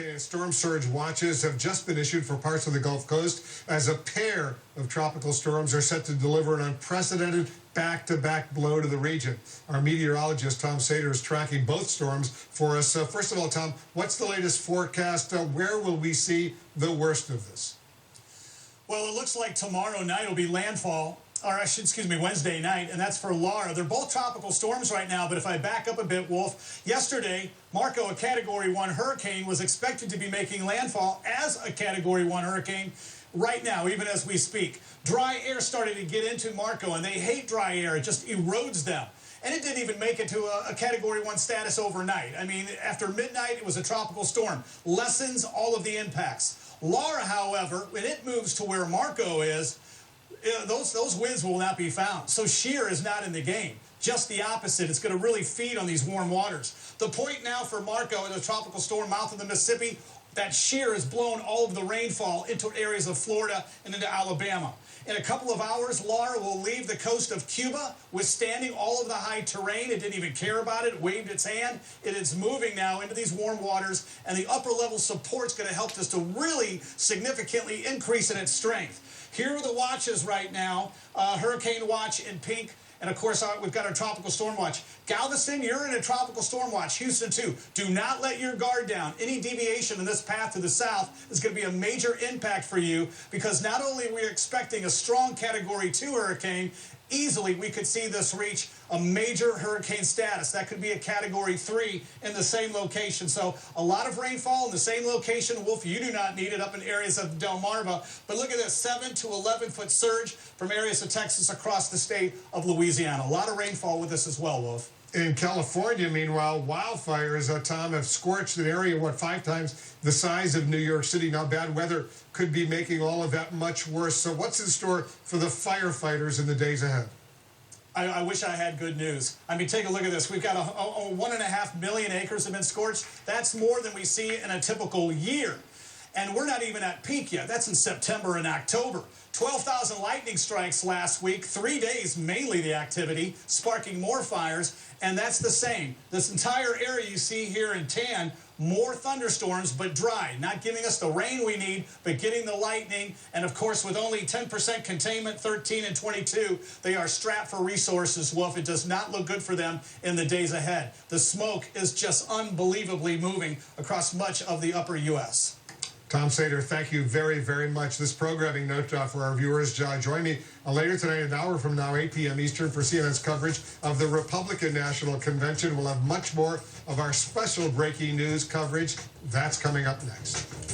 hurricane and storm surge watches have just been issued for parts of the Gulf Coast as a pair of tropical storms are set to deliver an unprecedented back-to-back blow to the region. Our meteorologist, Tom Satar, is tracking both storms for us. First of all, Tom, what's the latest forecast? Where will we see the worst of this? Well, it looks like tomorrow night will be landfall, or Wednesday night, and that's for Laura. They're both tropical storms right now, but if I back up a bit, Wolf, yesterday, Marco, a Category 1 hurricane, was expected to be making landfall as a Category 1 hurricane right now, even as we speak. Dry air started to get into Marco, and they hate dry air. It just erodes them. And it didn't even make it to a Category 1 status overnight. I mean, after midnight, it was a tropical storm. Lessens all of the impacts. Laura, however, when it moves to where Marco is, those winds will not be found. So shear is not in the game. Just the opposite. It's going to really feed on these warm waters. The point now for Marco in the tropical storm mouth of the Mississippi, that shear has blown all of the rainfall into areas of Florida and into Alabama. In a couple of hours, Laura will leave the coast of Cuba, withstanding all of the high terrain. It didn't even care about it. It waved its hand. It is moving now into these warm waters, and the upper level support is going to help us to really significantly increase in its strength. Here are the watches right now. Hurricane watch in pink. And, of course, we've got our tropical storm watch. Galveston, you're in a tropical storm watch. Houston, too. Do not let your guard down. Any deviation in this path to the south is going to be a major impact for you, because not only are we expecting a strong Category 2 hurricane, easily we could see this reach a major hurricane status. That could be a Category 3 in the same location. So a lot of rainfall in the same location. Wolf, you do not need it up in areas of Delmarva. But look at this, 7 to 11-foot surge from areas of Texas across the state of Louisiana. A lot of rainfall with this as well, Wolf. In California, meanwhile, wildfires, Tom, have scorched an area, 5 times the size of New York City. Now, bad weather could be making all of that much worse. So what's in store for the firefighters in the days ahead? I wish I had good news. I mean, take a look at this. We've got 1.5 million acres have been scorched. That's more than we see in a typical year. And we're not even at peak yet. That's in September and October. 12,000 lightning strikes last week, 3 days, mainly the activity, sparking more fires, and that's the same. This entire area you see here in tan, more thunderstorms, but dry, not giving us the rain we need, but getting the lightning, and of course, with only 10% containment, 13 and 22, they are strapped for resources. Wolf, it does not look good for them in the days ahead. The smoke is just unbelievably moving across much of the upper U.S. Tom Satar, thank you very, very much. This programming note for our viewers. Join me later tonight, an hour from now, 8 p.m. Eastern, for CNN's coverage of the Republican National Convention. We'll have much more of our special breaking news coverage. That's coming up next.